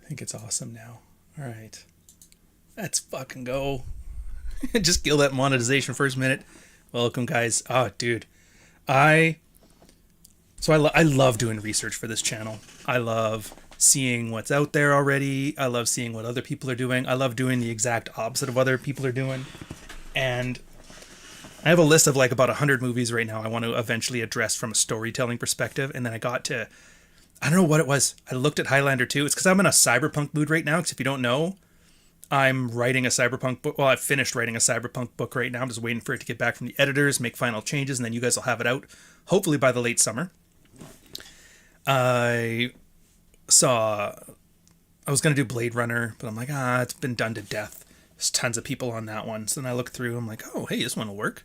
I think it's awesome now. All right. Let's fucking go. Just kill that monetization first minute. Welcome, guys. Oh, dude. I I love doing research for this channel. I love seeing what's out there already. I love seeing what other people are doing. I love doing the exact opposite of what other people are doing. And I have a list of like about 100 movies right now I want to eventually address from a storytelling perspective. And then I got to, I don't know what it was. I looked at Highlander 2. It's because I'm in a cyberpunk mood right now. Because if you don't know, I'm writing a cyberpunk book. Well, I've finished writing a cyberpunk book right now. I'm just waiting for it to get back from the editors, make final changes, and then you guys will have it out, hopefully by the late summer. I saw I was gonna do Blade Runner, but I'm like, it's been done to death. There's tons of people on that one. So then I look through, I'm like, oh, hey, this one will work.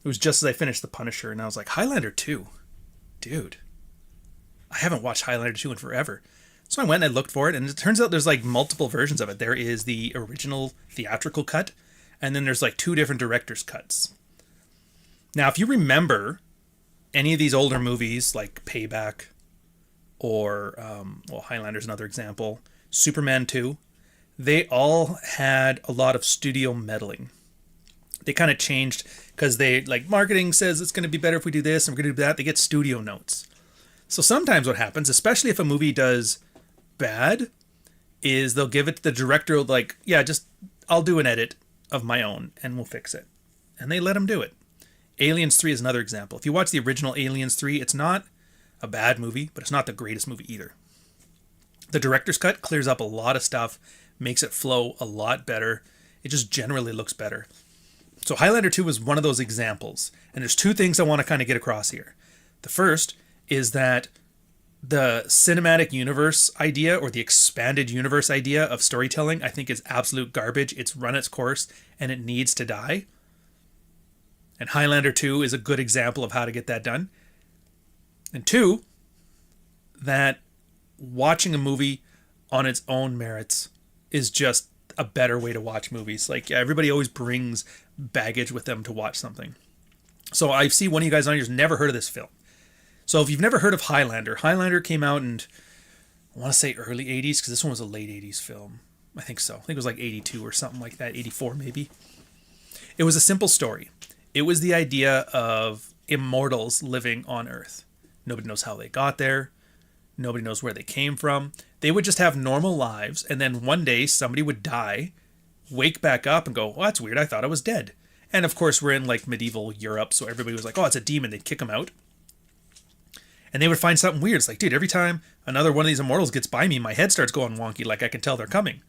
It was just as I finished The Punisher, and I was like, Highlander 2. Dude, I haven't watched Highlander 2 in forever. So I went and I looked for it, and it turns out there's like multiple versions of it. There is the original theatrical cut, and then there's like two different director's cuts. Now, if you remember any of these older movies, like Payback, or, Highlander's another example, Superman 2, they all had a lot of studio meddling. They kind of changed because they, like, marketing says it's going to be better if we do this and we're going to do that. They get studio notes. So sometimes what happens, especially if a movie does bad, is they'll give it to the director, like, yeah, just, I'll do an edit of my own and we'll fix it. And they let them do it. Aliens 3 is another example. If you watch the original Aliens 3, it's not a bad movie, but it's not the greatest movie either. The director's cut clears up a lot of stuff, makes it flow a lot better. It just generally looks better. So Highlander 2 was one of those examples. And there's two things I want to kind of get across here. The first is that the cinematic universe idea, or the expanded universe idea of storytelling, I think is absolute garbage. It's run its course and it needs to die. And Highlander 2 is a good example of how to get that done. And two, that watching a movie on its own merits is just a better way to watch movies. Like, everybody always brings baggage with them to watch something. So I see one of you guys on here who's never heard of this film. So if you've never heard of Highlander, Highlander came out in, I want to say early 80s, because this one was a late 80s film. I think so. I think it was like 82 or something like that, 84 maybe. It was a simple story. It was the idea of immortals living on Earth. Nobody knows how they got there. Nobody knows where they came from. They would just have normal lives, and then one day somebody would die, wake back up and go, well, that's weird, I thought I was dead. And of course we're in like medieval Europe, so everybody was like, oh, it's a demon. They'd kick them out. And they would find something weird. It's like, dude, every time another one of these immortals gets by me, my head starts going wonky, like I can tell they're coming.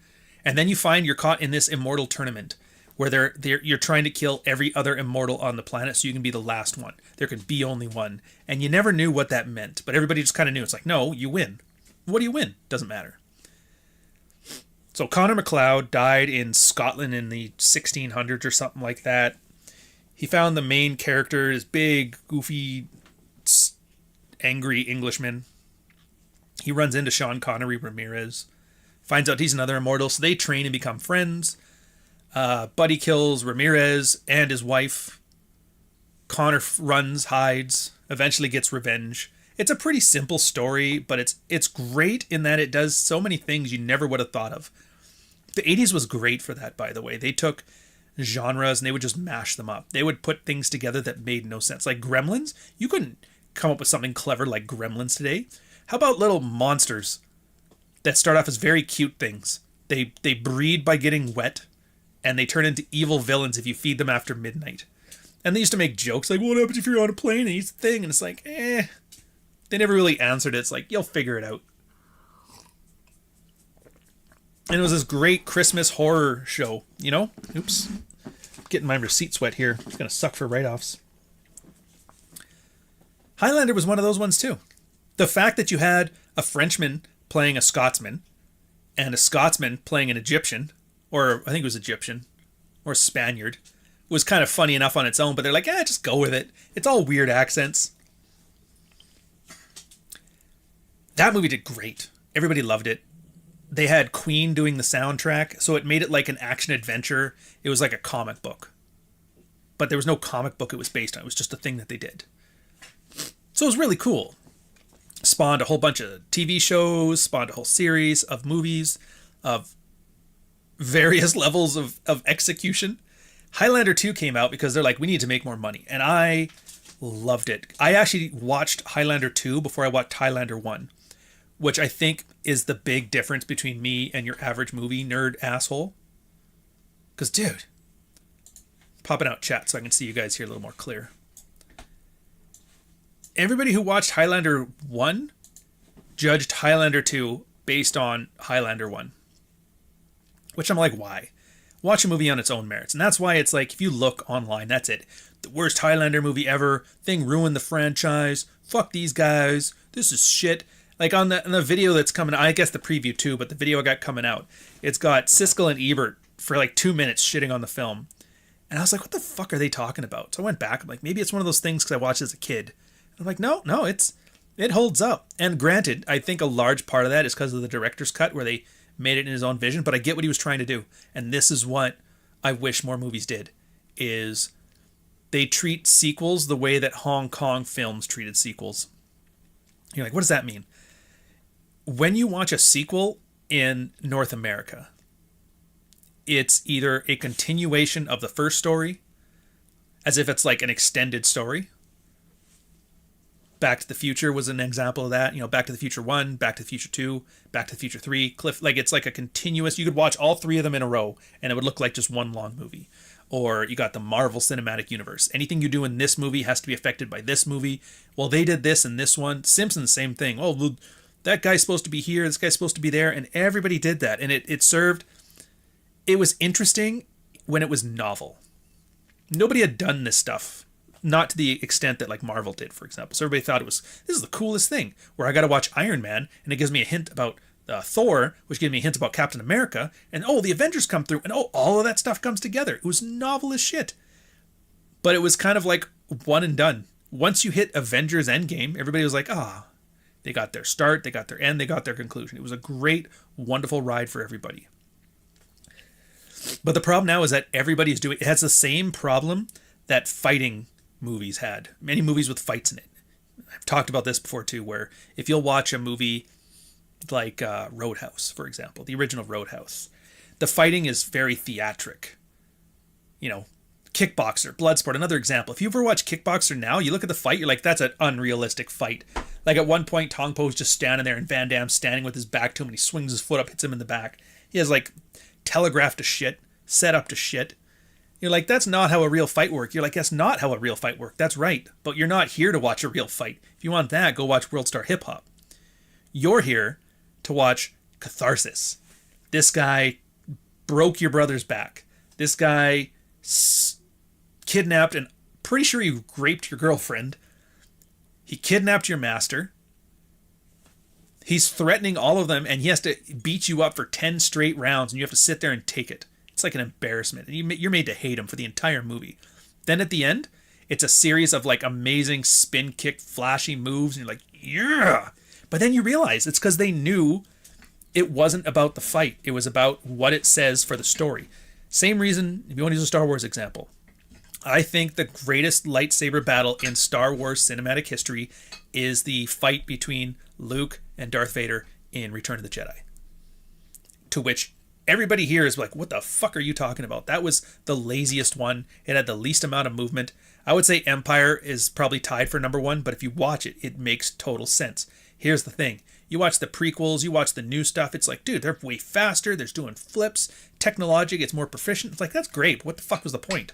And then you find you're caught in this immortal tournament where you're trying to kill every other immortal on the planet so you can be the last one. There can be only one. And you never knew what that meant, but everybody just kind of knew. It's like, no, you win. What do you win? Doesn't matter. So Connor MacLeod died in Scotland in the 1600s or something like that. He found the main character, this big, goofy, angry Englishman. He runs into Sean Connery Ramirez, finds out he's another immortal, so they train and become friends. Buddy kills Ramirez and his wife. Connor runs, hides, eventually gets revenge. It's a pretty simple story, but it's great in that it does so many things you never would have thought of. The 80s was great for that, by the way. They took genres and they would just mash them up. They would put things together that made no sense. Like Gremlins, you couldn't come up with something clever like Gremlins today. How about little monsters that start off as very cute things? They breed by getting wet, and they turn into evil villains if you feed them after midnight. And they used to make jokes like, what happens if you're on a plane and eats the thing? And it's like, They never really answered it. It's like, you'll figure it out. And it was this great Christmas horror show, you know? Oops. Getting my receipt sweat here. It's going to suck for write-offs. Highlander was one of those ones too. The fact that you had a Frenchman playing a Scotsman and a Scotsman playing an Egyptian, or I think it was Egyptian, or Spaniard, was kind of funny enough on its own, but they're like, just go with it. It's all weird accents. That movie did great. Everybody loved it. They had Queen doing the soundtrack, so it made it like an action adventure. It was like a comic book. But there was no comic book it was based on. It was just a thing that they did. So it was really cool. spawned a whole bunch of TV shows, spawned a whole series of movies of various levels of execution. Highlander 2 came out because they're like, we need to make more money. And I loved it. I actually watched Highlander 2 before I watched Highlander 1, which I think is the big difference between me and your average movie nerd asshole. Because, dude, popping out chat so I can see you guys here a little more clear. Everybody who watched Highlander 1 judged Highlander 2 based on Highlander 1. Which I'm like, why? Watch a movie on its own merits. And that's why it's like, if you look online, that's it. The worst Highlander movie ever. Thing ruined the franchise. Fuck these guys. This is shit. Like on the video that's coming, I guess the preview too, but the video I got coming out, it's got Siskel and Ebert for like 2 minutes shitting on the film. And I was like, what the fuck are they talking about? So I went back. I'm like, maybe it's one of those things because I watched as a kid. I'm like, no, it holds up. And granted, I think a large part of that is because of the director's cut where they made it in his own vision, but I get what he was trying to do. And this is what I wish more movies did, is they treat sequels the way that Hong Kong films treated sequels. You're like, what does that mean? When you watch a sequel in North America, it's either a continuation of the first story, as if it's like an extended story. Back to the Future was an example of that. You know, Back to the Future 1, Back to the Future 2, Back to the Future 3, like it's like a continuous, you could watch all three of them in a row and it would look like just one long movie. Or you got the Marvel Cinematic Universe. Anything you do in this movie has to be affected by this movie. Well, they did this in this one. Simpsons, same thing. Oh, that guy's supposed to be here, this guy's supposed to be there, and everybody did that. And it served, it was interesting when it was novel. Nobody had done this stuff. Not to the extent that like Marvel did, for example. So everybody thought this is the coolest thing, where I got to watch Iron Man, and it gives me a hint about Thor, which gives me hints about Captain America, and oh, the Avengers come through, and oh, all of that stuff comes together. It was novel as shit. But it was kind of like one and done. Once you hit Avengers Endgame, everybody was like, they got their start, they got their end, they got their conclusion. It was a great, wonderful ride for everybody. But the problem now is that everybody's doing, it has the same problem that fighting movies had. Many movies with fights in it. I've talked about this before too, where if you'll watch a movie like Roadhouse, for example, the original Roadhouse, the fighting is very theatric. You know, Kickboxer, Bloodsport, another example. If you ever watch Kickboxer now, you look at the fight, you're like, that's an unrealistic fight. Like at one point, Tong Po's just standing there and Van Damme's standing with his back to him and he swings his foot up, hits him in the back. He has like telegraphed to shit, set up to shit. You're like, that's not how a real fight works. You're like, that's not how a real fight works. That's right. But you're not here to watch a real fight. If you want that, go watch World Star Hip Hop. You're here to watch catharsis. This guy broke your brother's back. This guy kidnapped and pretty sure he raped your girlfriend. He kidnapped your master. He's threatening all of them and he has to beat you up for 10 straight rounds and you have to sit there and take it. It's like an embarrassment. And you're made to hate him for the entire movie. Then at the end, it's a series of like amazing spin kick, flashy moves. And you're like, yeah. But then you realize it's because they knew it wasn't about the fight. It was about what it says for the story. Same reason, if you want to use a Star Wars example. I think the greatest lightsaber battle in Star Wars cinematic history is the fight between Luke and Darth Vader in Return of the Jedi. To which everybody here is like, what the fuck are you talking about? That was the laziest one. It had the least amount of movement. I would say Empire is probably tied for number one, but if you watch it, it makes total sense. Here's the thing. You watch the prequels, you watch the new stuff, it's like, dude, they're way faster, they're doing flips, technology gets more proficient. It's like, that's great. What the fuck was the point?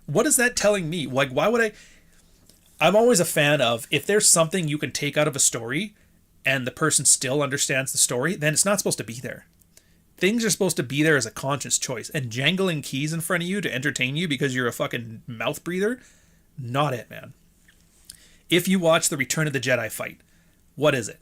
What is that telling me? Like, why would I'm always a fan of, if there's something you can take out of a story and the person still understands the story, then it's not supposed to be there. Things are supposed to be there as a conscious choice. And jangling keys in front of you to entertain you because you're a fucking mouth breather, not it, man. If you watch the Return of the Jedi fight, what is it?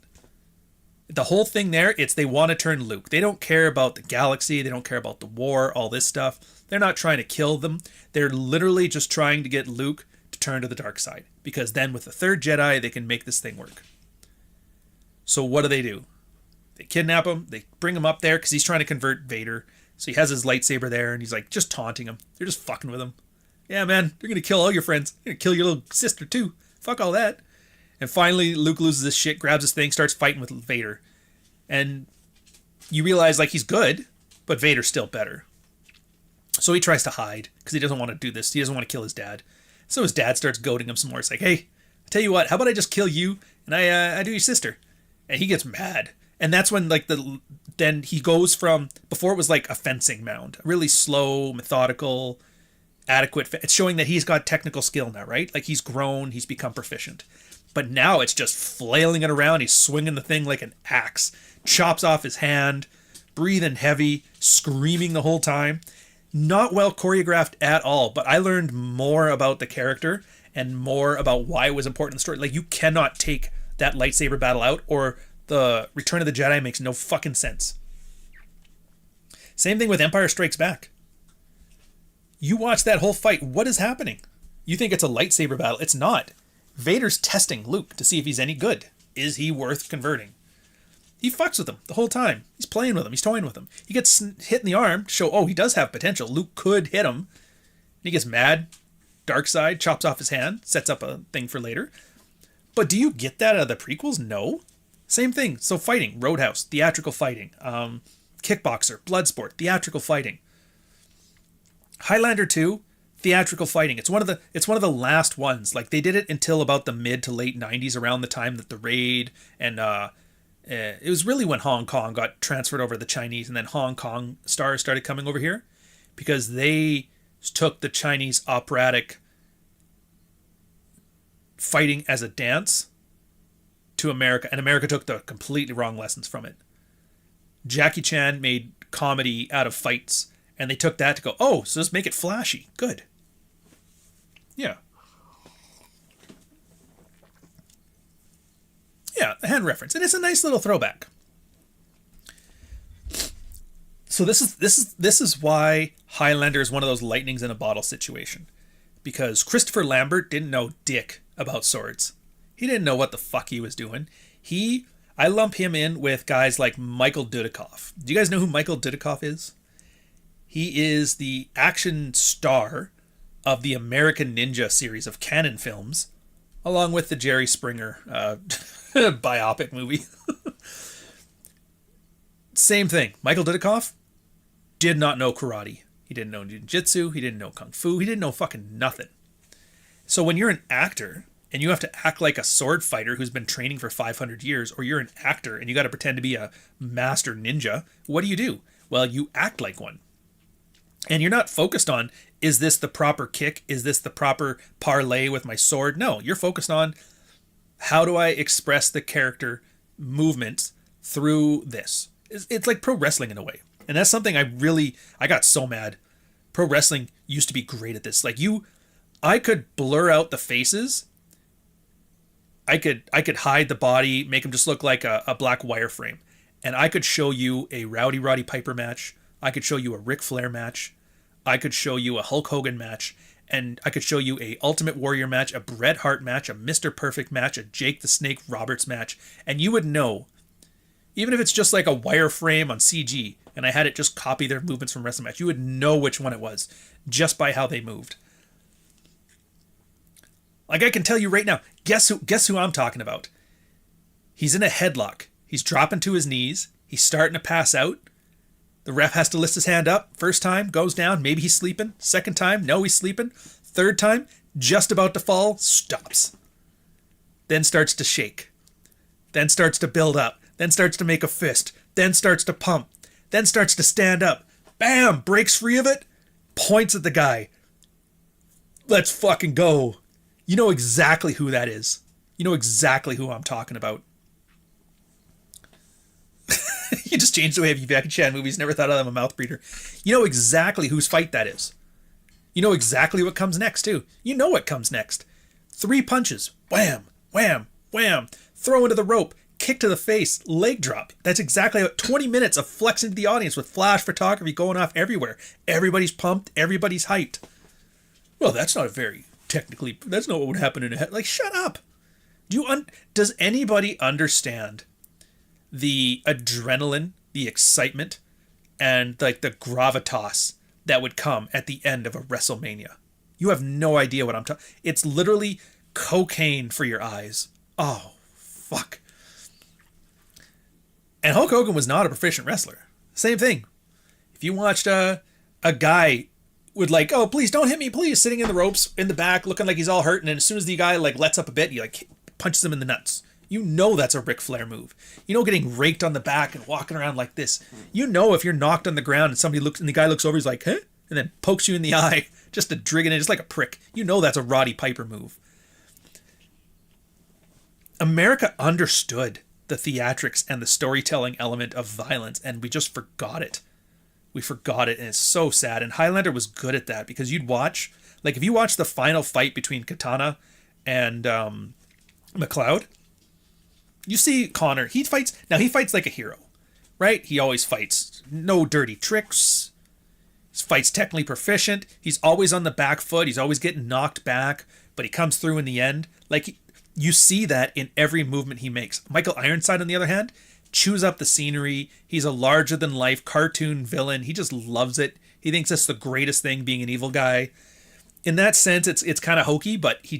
The whole thing there, it's they want to turn Luke. They don't care about the galaxy. They don't care about the war, all this stuff. They're not trying to kill them. They're literally just trying to get Luke to turn to the dark side. Because then with the third Jedi, they can make this thing work. So what do? They kidnap him. They bring him up there because he's trying to convert Vader. So he has his lightsaber there and he's like just taunting him. They're just fucking with him. Yeah, man, they're going to kill all your friends. They're going to kill your little sister too. Fuck all that. And finally, Luke loses his shit, grabs his thing, starts fighting with Vader. And you realize, like, he's good, but Vader's still better. So he tries to hide because he doesn't want to do this. He doesn't want to kill his dad. So his dad starts goading him some more. It's like, hey, I tell you what, how about I just kill you and I do your sister? And he gets mad. And that's when, like, then he goes from, before it was like a fencing mound, really slow, methodical, adequate. It's showing that he's got technical skill now, right? Like, he's grown, he's become proficient. But now it's just flailing it around. He's swinging the thing like an axe, chops off his hand, breathing heavy, screaming the whole time. Not well choreographed at all, but I learned more about the character and more about why it was important in the story. Like, you cannot take that lightsaber battle out, or the Return of the Jedi makes no fucking sense. Same thing with Empire Strikes Back. You watch that whole fight, what is happening? You think it's a lightsaber battle. It's not. Vader's testing Luke to see if he's any good. Is he worth converting? He fucks with him the whole time. He's playing with him. He's toying with him. He gets hit in the arm to show, oh, he does have potential. Luke could hit him. And he gets mad. Dark side, chops off his hand, sets up a thing for later. But do you get that out of the prequels? No. Same thing. So fighting, Roadhouse, theatrical fighting, Kickboxer, Bloodsport, theatrical fighting. Highlander 2, theatrical fighting. It's one of the last ones. Like, they did it until about the mid to late 90s, around the time that the Raid and it was really when Hong Kong got transferred over to the Chinese, and then Hong Kong stars started coming over here because they took the Chinese operatic fighting as a dance to America, and America took the completely wrong lessons from it. Jackie Chan made comedy out of fights, and they took that to go, oh, so let's make it flashy. Good. Yeah. Yeah, a hand reference. And it's a nice little throwback. So this is why Highlander is one of those lightnings in a bottle situation. Because Christopher Lambert didn't know dick about swords. He didn't know what the fuck he was doing. I lump him in with guys like Michael Dudikoff. Do you guys know who Michael Dudikoff is? He is the action star of the American Ninja series of Canon films, along with the Jerry Springer biopic movie. Same thing. Michael Dudikoff did not know karate. He didn't know jiu-jitsu. He didn't know kung fu. He didn't know fucking nothing. So when you're an actor and you have to act like a sword fighter who's been training for 500 years, or you're an actor and you got to pretend to be a master ninja, what do? Well, you act like one. And you're not focused on, is this the proper kick? Is this the proper parlay with my sword? No, you're focused on, how do I express the character movements through this? It's like pro wrestling in a way. And that's something I got so mad. Pro wrestling used to be great at this. Like, I could blur out the faces. I could hide the body, make them just look like a black wireframe. And I could show you a Roddy Piper match. I could show you a Ric Flair match. I could show you a Hulk Hogan match. And I could show you a Ultimate Warrior match, a Bret Hart match, a Mr. Perfect match, a Jake the Snake Roberts match. And you would know, even if it's just like a wireframe on CG, and I had it just copy their movements from wrestling match, you would know which one it was just by how they moved. Like, I can tell you right now, guess who I'm talking about? He's in a headlock. He's dropping to his knees. He's starting to pass out. The ref has to lift his hand up. First time, goes down. Maybe he's sleeping. Second time, no, he's sleeping. Third time, just about to fall, stops. Then starts to shake. Then starts to build up. Then starts to make a fist. Then starts to pump. Then starts to stand up. Bam! Breaks free of it. Points at the guy. Let's fucking go. You know exactly who that is. You know exactly who I'm talking about. You just changed the way of Jackie Chan movies. Never thought of them a mouth breather. You know exactly whose fight that is. You know exactly what comes next, too. You know what comes next. 3 punches. Wham, wham, wham. Throw into the rope. Kick to the face. Leg drop. That's exactly 20 minutes of flexing to the audience with flash photography going off everywhere. Everybody's pumped. Everybody's hyped. Well, that's not that's not what would happen in a head. Like, shut up. Does anybody understand the adrenaline, the excitement, and like the gravitas that would come at the end of a WrestleMania? You have no idea what I'm talking. It's literally cocaine for your eyes. Oh, fuck. And Hulk Hogan was not a proficient wrestler. Same thing. If you watched a guy would like, oh, please don't hit me, please, sitting in the ropes in the back, looking like he's all hurt, and then as soon as the guy like lets up a bit, he like punches him in the nuts. You know that's a Ric Flair move. You know, getting raked on the back and walking around like this. You know if you're knocked on the ground and somebody looks and the guy looks over, he's like, huh? And then pokes you in the eye just to drig it in, just like a prick. You know that's a Roddy Piper move. America understood the theatrics and the storytelling element of violence, and we just forgot it. We forgot it, and it's so sad. And Highlander was good at that because you'd watch, like, if you watch the final fight between Katana and McLeod, you see Connor. He fights like a hero, right? He always fights. No dirty tricks. He fights technically proficient. He's always on the back foot. He's always getting knocked back, but he comes through in the end. Like, you see that in every movement he makes. Michael Ironside, on the other hand, chews up the scenery. He's a larger-than-life cartoon villain. He just loves it. He thinks that's the greatest thing, being an evil guy. In that sense, it's kind of hokey, but he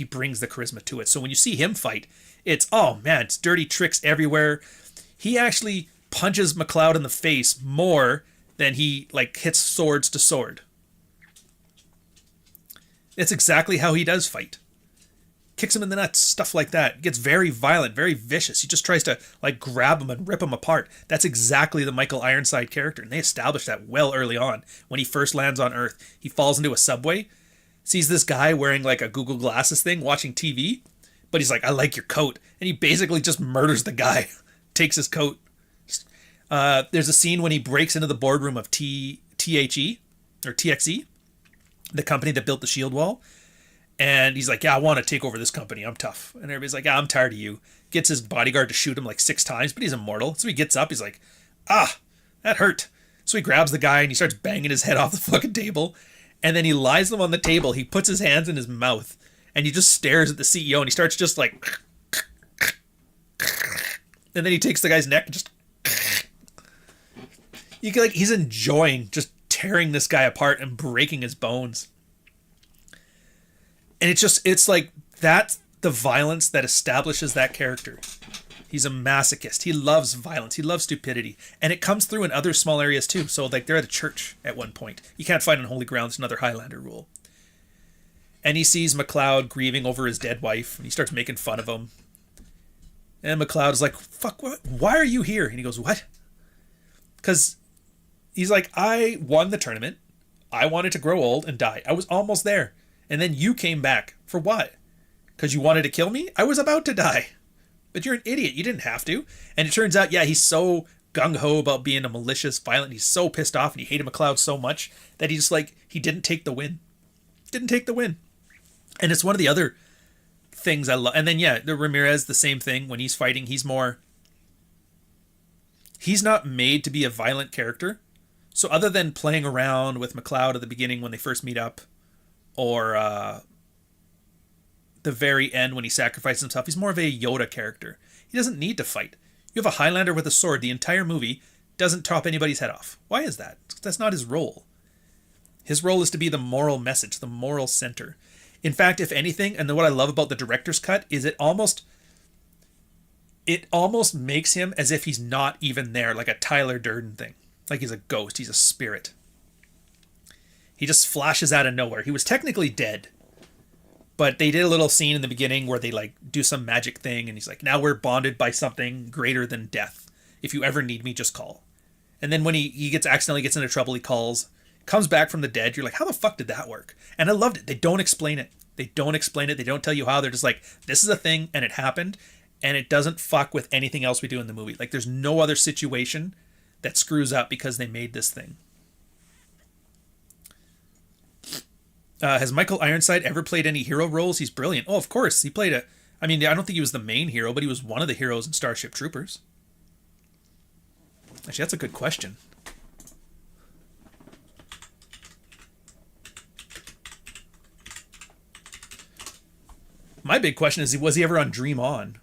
brings the charisma to it. So when you see him fight, it's, oh man, it's dirty tricks everywhere. He actually punches McLeod in the face more than he like hits swords to sword. It's exactly how he does fight. Kicks him in the nuts, stuff like that. Gets very violent, very vicious. He just tries to like grab him and rip him apart. That's exactly the Michael Ironside character, and they established that well early on. When he first lands on Earth, he falls into a subway, sees this guy wearing like a Google Glasses thing, watching TV, but he's like, I like your coat. And he basically just murders the guy, takes his coat. There's a scene when he breaks into the boardroom of THE, or TXE, the company that built the shield wall. And he's like, yeah, I want to take over this company. I'm tough. And everybody's like, yeah, I'm tired of you. Gets his bodyguard to shoot him like 6 times, but he's immortal. So he gets up. He's like, that hurt. So he grabs the guy and he starts banging his head off the fucking table. And then he lies them on the table. He puts his hands in his mouth and he just stares at the CEO and he starts just like, and then he takes the guy's neck and just, you can like, he's enjoying just tearing this guy apart and breaking his bones. And it's like, that's the violence that establishes that character. He's a masochist. He loves violence. He loves stupidity. And it comes through in other small areas too. So like they're at a church at one point. You can't fight on holy ground. It's another Highlander rule. And he sees McLeod grieving over his dead wife. And he starts making fun of him. And McLeod is like, fuck, what? Why are you here? And he goes, what? Because he's like, I won the tournament. I wanted to grow old and die. I was almost there. And then you came back. For what? Because you wanted to kill me? I was about to die. But you're an idiot. You didn't have to. And it turns out, yeah, he's so gung-ho about being a malicious, violent. He's so pissed off and he hated McLeod so much that he's like, he didn't take the win. Didn't take the win. And it's one of the other things I love. And then, yeah, the Ramirez, the same thing. When he's fighting, he's not made to be a violent character. So other than playing around with McLeod at the beginning when they first meet up, or the very end when he sacrifices himself, he's more of a Yoda character. He doesn't need to fight. You have a Highlander with a sword the entire movie, doesn't chop anybody's head off. Why is that? That's not his role. His role is to be the moral message, the moral center. In fact, if anything, and what I love about the director's cut is it almost makes him as if he's not even there, like a Tyler Durden thing. Like he's a ghost, he's a spirit. He just flashes out of nowhere. He was technically dead, but they did a little scene in the beginning where they like do some magic thing and he's like, now we're bonded by something greater than death. If you ever need me, just call. And then when he accidentally gets into trouble, he calls, comes back from the dead. You're like, how the fuck did that work? And I loved it. They don't explain it. They don't explain it. They don't tell you how. They're just like, this is a thing and it happened and it doesn't fuck with anything else we do in the movie. Like there's no other situation that screws up because they made this thing. Has Michael Ironside ever played any hero roles? He's brilliant. Oh, of course. He played I don't think he was the main hero, but he was one of the heroes in Starship Troopers. Actually, that's a good question. My big question is, was he ever on Dream On?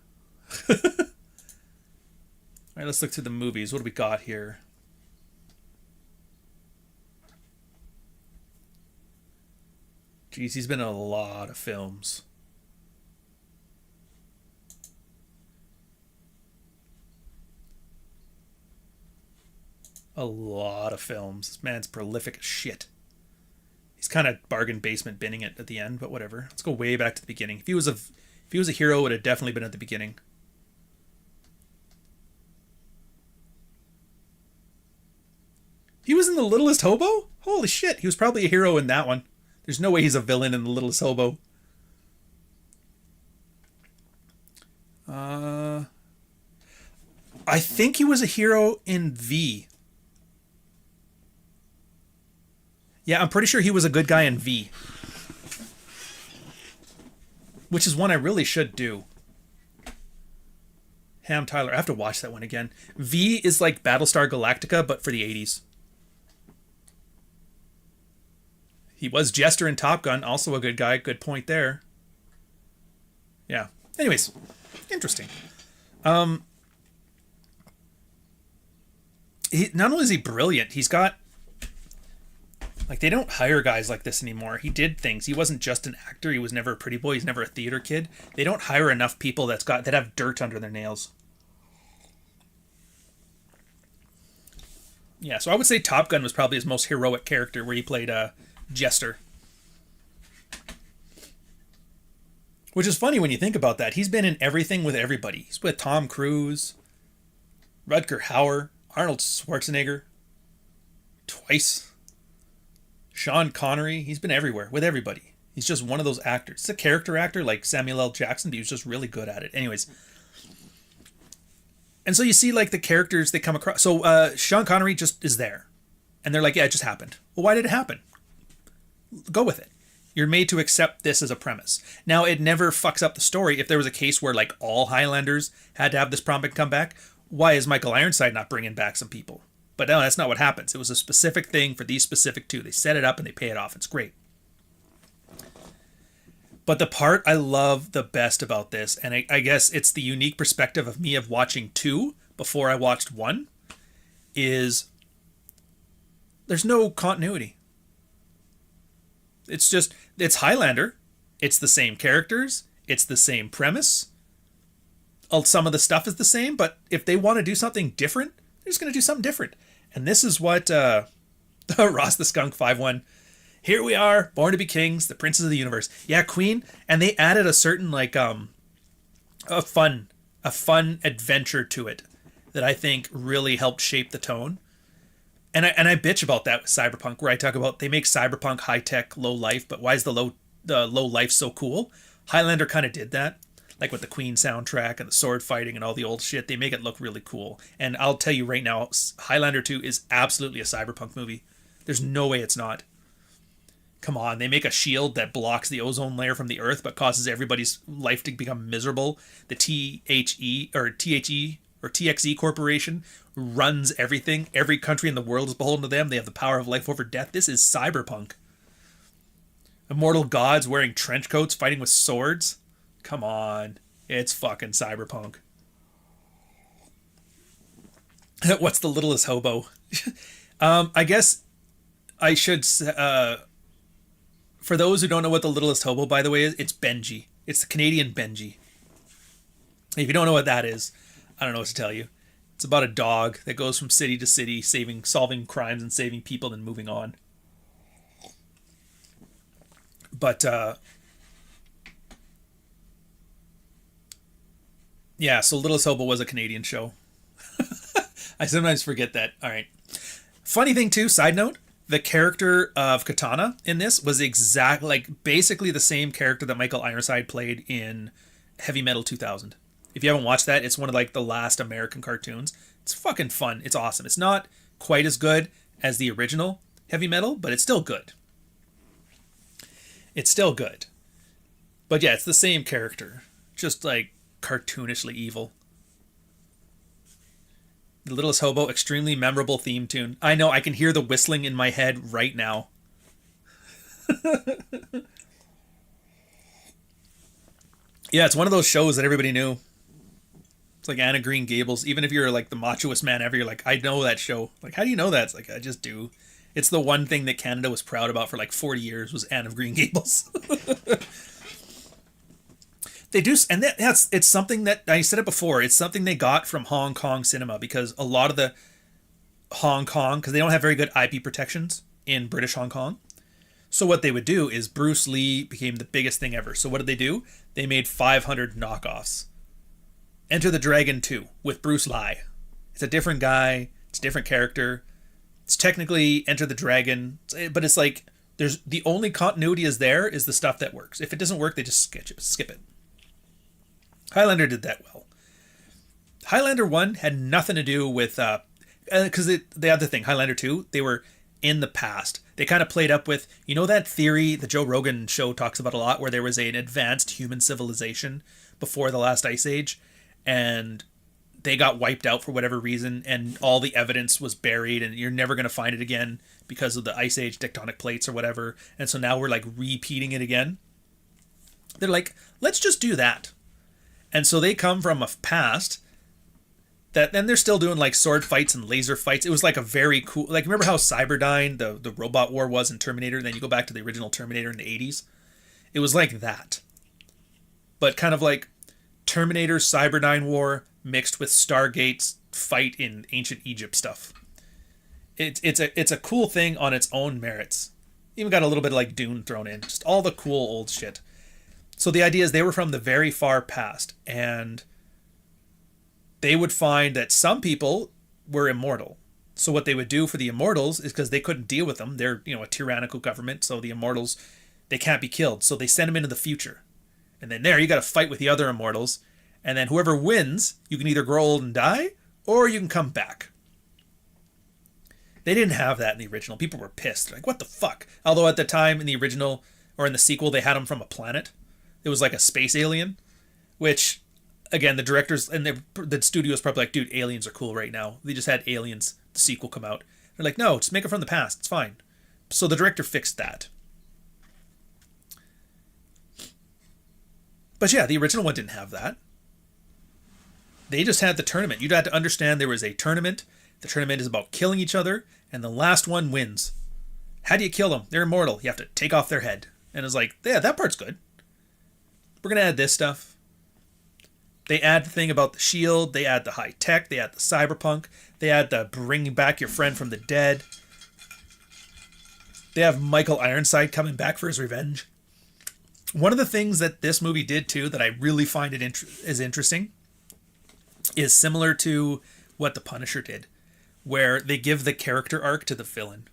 All right, let's look through the movies. What do we got here? Jeez, he's been in a lot of films. A lot of films. This man's prolific as shit. He's kind of bargain basement binning it at the end, but whatever. Let's go way back to the beginning. If he was a hero, it would have definitely been at the beginning. He was in The Littlest Hobo? Holy shit, he was probably a hero in that one. There's no way he's a villain in The Littlest Hobo. I think he was a hero in V. Yeah, I'm pretty sure he was a good guy in V. Which is one I really should do. Ham Tyler. I have to watch that one again. V is like Battlestar Galactica, but for the 80s. He was Jester in Top Gun, also a good guy. Good point there. Yeah. Anyways, interesting. Not only is he brilliant, he's got, like, they don't hire guys like this anymore. He did things. He wasn't just an actor. He was never a pretty boy. He's never a theater kid. They don't hire enough people that have dirt under their nails. Yeah, so I would say Top Gun was probably his most heroic character, where he played Jester. Which is funny when you think about that. He's been in everything with everybody. He's with Tom Cruise, Rutger Hauer, Arnold Schwarzenegger, twice. Sean Connery. He's been everywhere with everybody. He's just one of those actors. He's a character actor like Samuel L. Jackson, but he was just really good at it. Anyways. And so you see, like, the characters they come across. So Sean Connery just is there. And they're like, yeah, it just happened. Well, why did it happen? Go with it. You're made to accept this as a premise. Now, it never fucks up the story. If there was a case where, like, all Highlanders had to have this prompt come back, why is Michael Ironside not bringing back some people? But no, that's not what happens. It was a specific thing for these specific two. They set it up and they pay it off. It's great. But the part I love the best about this, and I guess it's the unique perspective of me of watching 2 before I watched 1, is there's no continuity. It's Highlander. It's the same characters. It's the same premise. Some of the stuff is the same, but if they want to do something different, they're just going to do something different. And this is what Ross the Skunk 5-1. Here we are, born to be kings, the princes of the universe. Yeah, Queen. And they added a certain, like, a fun adventure to it that I think really helped shape the tone. And I bitch about that with Cyberpunk, where I talk about they make Cyberpunk high tech, low life, but why is the low life so cool? Highlander kind of did that, like with the Queen soundtrack and the sword fighting and all the old shit. They make it look really cool. And I'll tell you right now, Highlander 2 is absolutely a Cyberpunk movie. There's no way it's not. Come on, they make a shield that blocks the ozone layer from the Earth, but causes everybody's life to become miserable. The TXE Corporation runs everything. Every country in the world is beholden to them. They have the power of life over death. This is Cyberpunk. Immortal gods wearing trench coats, fighting with swords. Come on. It's fucking Cyberpunk. What's the littlest hobo? I guess I should... for those who don't know what the littlest hobo, by the way, is, it's Benji. It's the Canadian Benji. If you don't know what that is, I don't know what to tell you. It's about a dog that goes from city to city, solving crimes and saving people, then moving on. But, yeah, so Littlest Hobo was a Canadian show. I sometimes forget that. All right. Funny thing, too, side note, the character of Katana in this was basically the same character that Michael Ironside played in Heavy Metal 2000. If you haven't watched that, it's one of, like, the last American cartoons. It's fucking fun. It's awesome. It's not quite as good as the original Heavy Metal, but it's still good. It's still good. But yeah, it's the same character. Just, like, cartoonishly evil. The Littlest Hobo, extremely memorable theme tune. I know, I can hear the whistling in my head right now. Yeah, it's one of those shows that everybody knew. It's like Anna Green Gables. Even if you're like the machoest man ever, you're like, I know that show. Like, how do you know that? It's like, I just do. It's the one thing that Canada was proud about for like 40 years was Anne of Green Gables. They do, and it's something that, I said it before, it's something they got from Hong Kong cinema, because a lot of the Hong Kong, because they don't have very good IP protections in British Hong Kong. So what they would do is Bruce Lee became the biggest thing ever. So what did they do? They made 500 knockoffs. Enter the Dragon 2 with Bruce Lee. It's a different guy. It's a different character. It's technically Enter the Dragon, but it's like there's the only continuity is the stuff that works. If it doesn't work, they just skip it. Highlander did that well. Highlander 1 had nothing to do with because the other thing, Highlander 2, they were in the past. They kind of played up with, you know, that theory the Joe Rogan show talks about a lot, where there was an advanced human civilization before the last ice age, and they got wiped out for whatever reason, and all the evidence was buried, and you're never going to find it again because of the ice age tectonic plates or whatever. And so now we're like repeating it again. They're like, let's just do that. And so they come from a past that, and they're still doing like sword fights and laser fights. It was like a very cool, like, remember how Cyberdyne, the robot war was in Terminator, and then you go back to the original Terminator in the 80s? It was like that. But kind of like Terminator Cyberdyne war mixed with Stargate's fight in ancient Egypt stuff. It's a cool thing on its own merits. Even got a little bit of like Dune thrown in. Just all the cool old shit. So the idea is they were from the very far past, and they would find that some people were immortal. So what they would do for the immortals is, because they couldn't deal with them, they're, you know, a tyrannical government, so the immortals, they can't be killed. So they send them into the future. And then there, you got to fight with the other immortals. And then whoever wins, you can either grow old and die, or you can come back. They didn't have that in the original. People were pissed. Like, what the fuck? Although at the time, in the original, or in the sequel, they had them from a planet. It was like a space alien. Which, again, the directors and the studio's probably like, dude, aliens are cool right now. They just had Aliens, the sequel, come out. They're like, no, just make it from the past. It's fine. So the director fixed that. But yeah, the original one didn't have that. They just had the tournament. You'd have to understand there was a tournament. The tournament is about killing each other, and the last one wins. How do you kill them? They're immortal. You have to take off their head. And it's like, yeah, that part's good. We're going to add this stuff. They add the thing about the shield. They add the high tech. They add the cyberpunk. They add the bringing back your friend from the dead. They have Michael Ironside coming back for his revenge. One of the things that this movie did, too, that I really find is interesting is similar to what The Punisher did, where they give the character arc to the villain.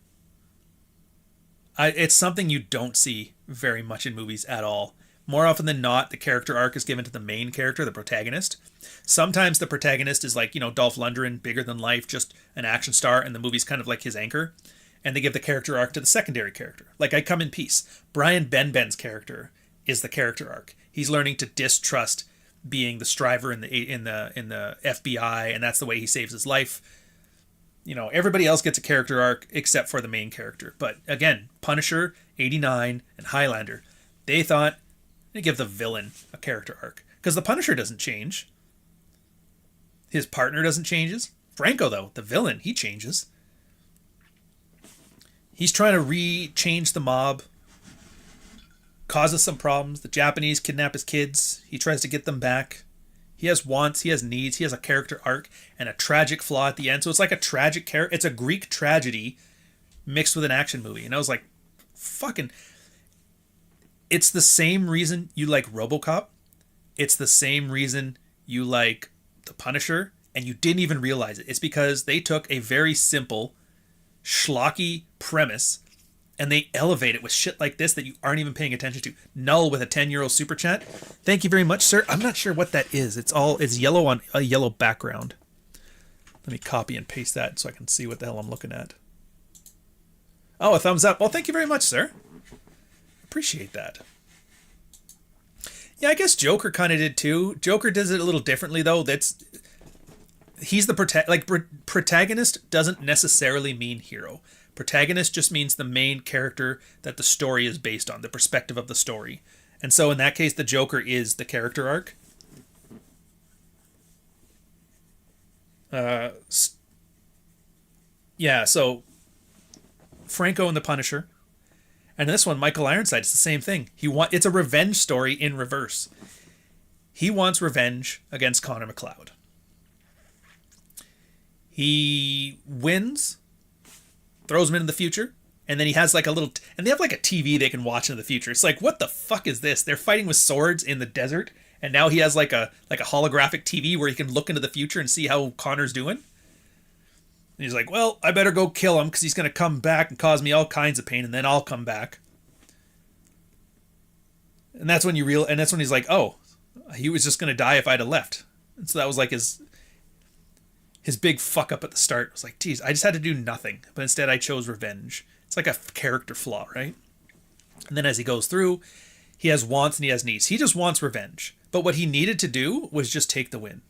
It's something you don't see very much in movies at all. More often than not, the character arc is given to the main character, the protagonist. Sometimes the protagonist is like, you know, Dolph Lundgren, bigger than life, just an action star, and the movie's kind of like his anchor. And they give the character arc to the secondary character. Like I Come in Peace. Brian Benben's character is the character arc. He's learning to distrust being the striver in the FBI, and that's the way he saves his life. You know, everybody else gets a character arc except for the main character. But again, Punisher, 89, and Highlander, they thought they give the villain a character arc, because the Punisher doesn't change. His partner doesn't change. Franco, though, the villain, he changes. He's trying to change the mob. Causes some problems. The Japanese kidnap his kids. He tries to get them back. He has wants. He has needs. He has a character arc and a tragic flaw at the end. So it's like a tragic character. It's a Greek tragedy mixed with an action movie. And I was like, fucking... It's the same reason you like RoboCop. It's the same reason you like The Punisher. And you didn't even realize it. It's because they took a very simple, schlocky premise and they elevate it with shit like this that you aren't even paying attention to. Null with a 10-euro super chat. Thank you very much, sir. I'm not sure what that is. It's yellow on a yellow background. Let me copy and paste that so I can see what the hell I'm looking at. Oh, a thumbs up. Well, thank you very much, sir. Appreciate that. Yeah, I guess Joker kind of did too. Joker does it a little differently though. He's the protagonist doesn't necessarily mean hero. Protagonist just means the main character that the story is based on, the perspective of the story. And so in that case, the Joker is the character arc. Yeah, so Franco and the Punisher. And in this one, Michael Ironside, it's the same thing. It's a revenge story in reverse. He wants revenge against Connor McLeod. He wins, throws him into the future, and then he has like a little, and they have like a TV they can watch into the future. It's like, what the fuck is this? They're fighting with swords in the desert, and now he has like a holographic TV where he can look into the future and see how Connor's doing. And he's like, well, I better go kill him because he's going to come back and cause me all kinds of pain, and then I'll come back. And that's when he's like, oh, he was just going to die if I'd have left. And so that was like his big fuck up at the start. It was like, geez, I just had to do nothing, but instead I chose revenge. It's like a character flaw, right? And then as he goes through, he has wants and he has needs. He just wants revenge. But what he needed to do was just take the win.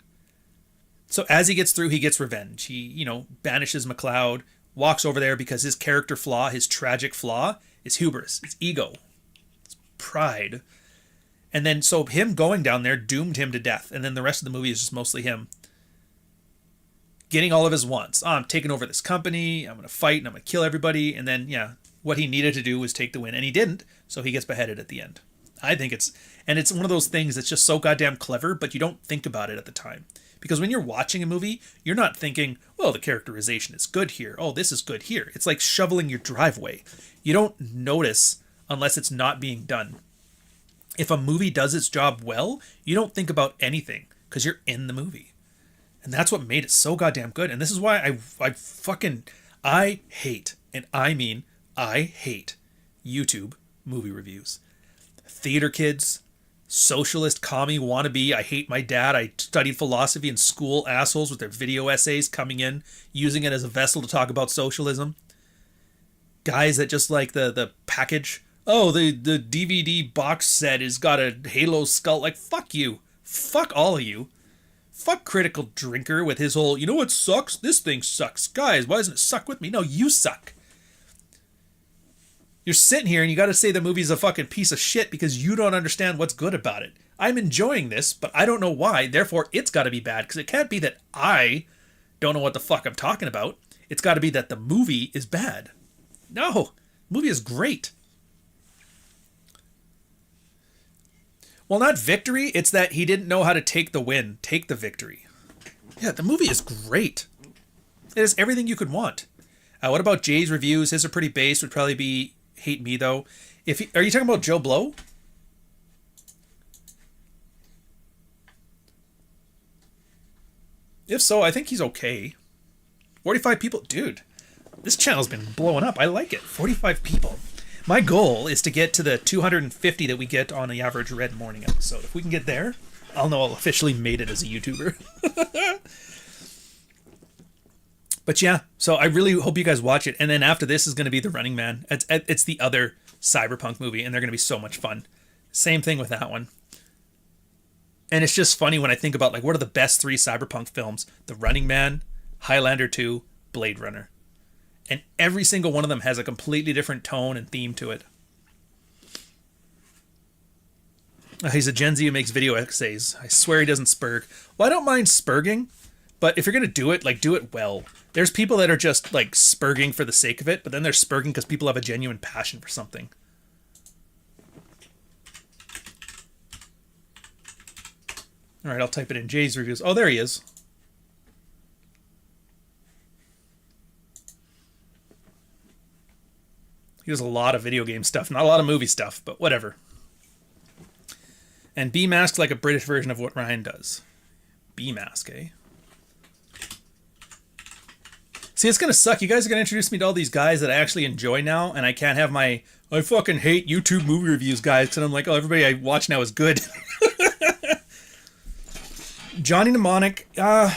So as he gets through, he gets revenge. He, banishes McLeod, walks over there because his character flaw, his tragic flaw, is hubris. It's ego. It's pride. And then so him going down there doomed him to death. And then the rest of the movie is just mostly him getting all of his wants. I'm taking over this company. I'm going to fight and I'm going to kill everybody. And then, what he needed to do was take the win. And he didn't. So he gets beheaded at the end. I think it's one of those things that's just so goddamn clever, but you don't think about it at the time. Because when you're watching a movie, you're not thinking, well, the characterization is good here. Oh, this is good here. It's like shoveling your driveway. You don't notice unless it's not being done. If a movie does its job well, you don't think about anything because you're in the movie. And that's what made it so goddamn good. And this is why I hate, and I mean I hate, YouTube movie reviews. Theater kids, socialist, commie, wannabe, I hate my dad, I studied philosophy in school assholes with their video essays coming in, using it as a vessel to talk about socialism. Guys that just like the package. Oh, the DVD box set has got a Halo skull. Like, fuck you. Fuck all of you. Fuck Critical Drinker with his whole, you know what sucks? This thing sucks. Guys, why doesn't it suck with me? No, you suck. You're sitting here and you got to say the movie's a fucking piece of shit because you don't understand what's good about it. I'm enjoying this, but I don't know why. Therefore, it's got to be bad because it can't be that I don't know what the fuck I'm talking about. It's got to be that the movie is bad. No, the movie is great. Well, not victory. It's that he didn't know how to take the win, take the victory. Yeah, the movie is great. It has everything you could want. What about Jay's reviews? His are pretty base. Would probably be hate me though. Are you talking about Joe Blow? If so, I think he's okay. 45 people, dude. This channel's been blowing up. I like it. 45 people. My goal is to get to the 250 that we get on the average Red Morning episode. If we can get there, I'll know I'll officially made it as a YouTuber. But yeah, so I really hope you guys watch it. And then after this is going to be The Running Man. It's the other Cyberpunk movie, and they're going to be so much fun. Same thing with that one. And it's just funny when I think about, like, what are the best 3 Cyberpunk films? The Running Man, Highlander 2, Blade Runner. And every single one of them has a completely different tone and theme to it. He's a Gen Z who makes video essays. I swear he doesn't spurg. Well, I don't mind spurging, but if you're going to do it, like, do it well. There's people that are just, like, spurging for the sake of it, but then they're spurging because people have a genuine passion for something. All right, I'll type it in. Jay's reviews. Oh, there he is. He does a lot of video game stuff, not a lot of movie stuff, but whatever. And B-Mask's like a British version of what Ryan does. B-Mask, eh? See, it's going to suck. You guys are going to introduce me to all these guys that I actually enjoy now, and I can't have my, I fucking hate YouTube movie reviews guys, and I'm like, oh, everybody I watch now is good. Johnny Mnemonic, yeah.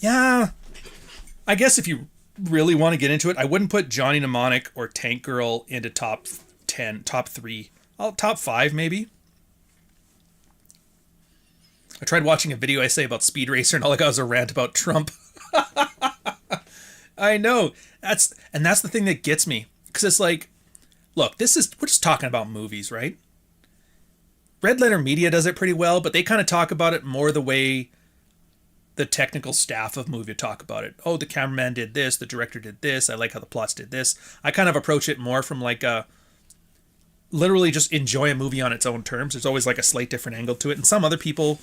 I guess if you really want to get into it, I wouldn't put Johnny Mnemonic or Tank Girl into top 10, top 3. Top 5 maybe. I tried watching a video essay about Speed Racer and all I got was a rant about Trump. I know. That's the thing that gets me. Because it's like, look, we're just talking about movies, right? Red Letter Media does it pretty well, but they kind of talk about it more the way the technical staff of movie talk about it. Oh, the cameraman did this, the director did this, I like how the plots did this. I kind of approach it more from like literally just enjoy a movie on its own terms. There's always like a slight different angle to it. And some other people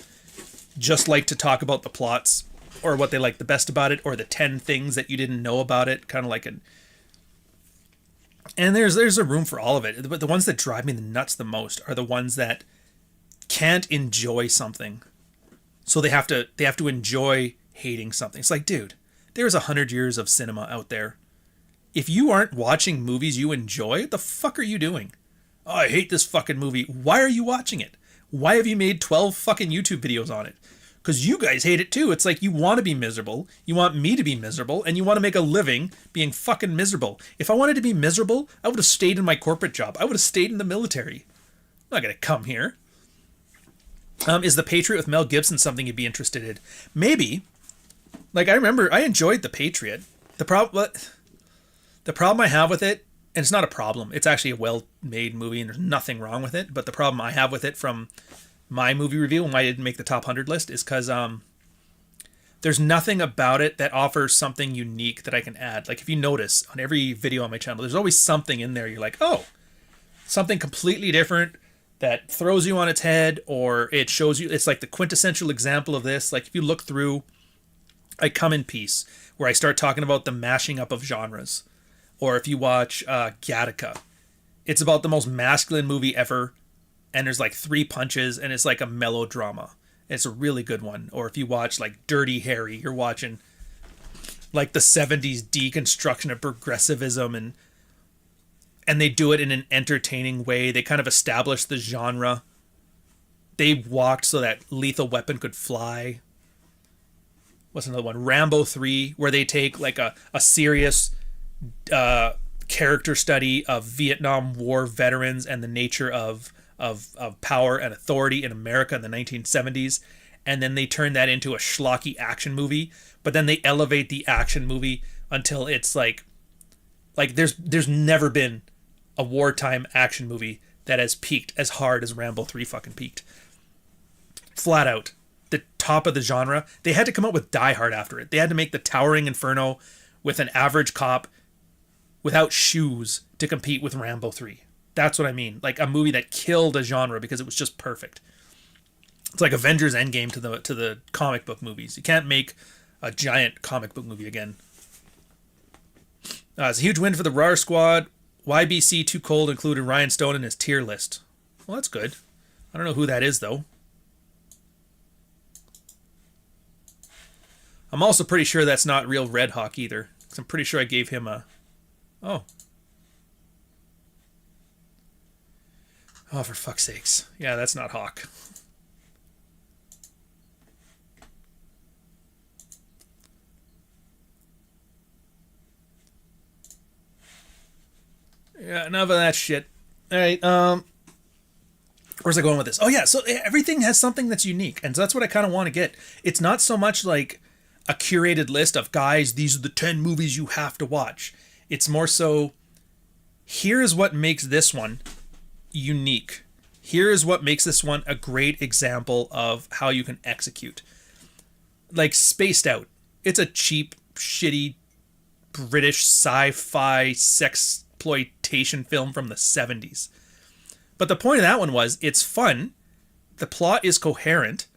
just like to talk about the plots or what they like the best about it, or the 10 things that you didn't know about it, kind of like an. And there's a room for all of it, but the ones that drive me the nuts the most are the ones that can't enjoy something, so they have to enjoy hating something. It's like, dude, there's 100 years of cinema out there. If you aren't watching movies you enjoy, what the fuck are you doing? Oh, I hate this fucking movie. Why are you watching it? Why have you made 12 fucking YouTube videos on it? Because you guys hate it too. It's like you want to be miserable, you want me to be miserable, and you want to make a living being fucking miserable. If I wanted to be miserable, I would have stayed in my corporate job. I would have stayed in the military. I'm not going to come here. Is The Patriot with Mel Gibson something you'd be interested in? Maybe. Like, I remember I enjoyed The Patriot. The problem I have with it, and it's not a problem, it's actually a well-made movie and there's nothing wrong with it, but the problem I have with it from my movie review and why I didn't make the top 100 list is because there's nothing about it that offers something unique that I can add. Like, if you notice on every video on my channel, there's always something in there you're like, oh, something completely different that throws you on its head, or it shows you, it's like the quintessential example of this. Like, if you look through I Come in Peace, where I start talking about the mashing up of genres, or if you watch Gattaca, it's about the most masculine movie ever, and there's like 3 punches, and it's like a melodrama. It's a really good one. Or if you watch like Dirty Harry, you're watching like the 70s deconstruction of progressivism, and they do it in an entertaining way. They kind of establish the genre. They walked so that Lethal Weapon could fly. What's another one? Rambo 3, where they take like a serious character study of Vietnam War veterans and the nature of power and authority in America in the 1970s, and then they turn that into a schlocky action movie, but then they elevate the action movie until it's like there's never been a wartime action movie that has peaked as hard as Rambo 3 fucking peaked. Flat out. The top of the genre. They had to come up with Die Hard after it. They had to make the towering inferno with an average cop without shoes to compete with Rambo 3. That's what I mean. Like a movie that killed a genre because it was just perfect. It's like Avengers Endgame to the comic book movies. You can't make a giant comic book movie again. It's a huge win for the RAR squad. YBC Too Cold included Ryan Stone in his tier list. Well, that's good. I don't know who that is, though. I'm also pretty sure that's not real Red Hawk either, because I'm pretty sure I gave him a... Oh, for fuck's sakes. Yeah, that's not Hawk. Yeah, enough of that shit. All right, where's I going with this? Oh, yeah, so everything has something that's unique, and so that's what I kind of want to get. It's not so much like a curated list of, guys, these are the 10 movies you have to watch. It's more so, here's what makes this one unique. Here is what makes this one a great example of how you can execute. Like Spaced Out. It's a cheap, shitty, British sci-fi sexploitation film from the 70s. But the point of that one was, it's fun, the plot is coherent,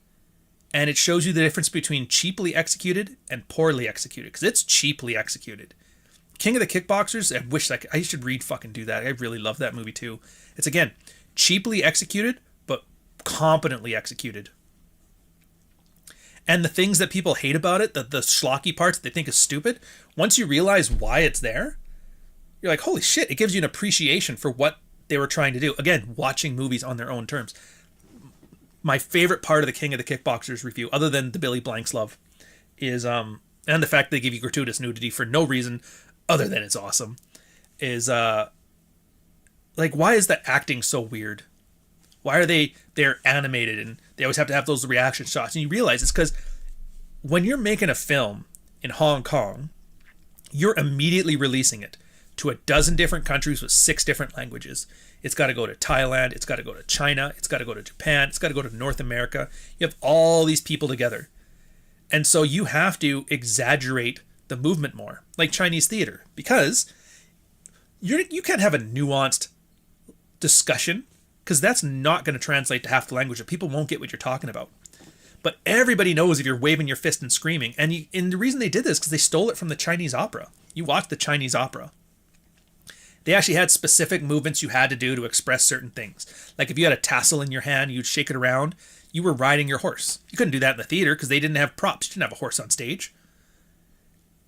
and it shows you the difference between cheaply executed and poorly executed, because it's cheaply executed. King of the Kickboxers, I wish I should fucking do that. I really love that movie too. It's, again, cheaply executed, but competently executed. And the things that people hate about it, the schlocky parts that they think is stupid, once you realize why it's there, you're like, holy shit, it gives you an appreciation for what they were trying to do. Again, watching movies on their own terms. My favorite part of the King of the Kickboxers review, other than the Billy Blanks love, is, and the fact they give you gratuitous nudity for no reason other than it's awesome, is, like, why is the acting so weird? Why are they're animated and they always have to have those reaction shots? And you realize it's because when you're making a film in Hong Kong, you're immediately releasing it to a dozen different countries with 6 different languages. It's got to go to Thailand, it's got to go to China, it's got to go to Japan, it's got to go to North America. You have all these people together. And so you have to exaggerate the movement more, like Chinese theater, because you can't have a nuanced discussion, because that's not going to translate to half the language, and people won't get what you're talking about. But everybody knows if you're waving your fist and screaming. And the reason they did this is because they stole it from the Chinese opera. You watch the Chinese opera. They actually had specific movements you had to do to express certain things. Like if you had a tassel in your hand, you'd shake it around. You were riding your horse. You couldn't do that in the theater because they didn't have props. You didn't have a horse on stage.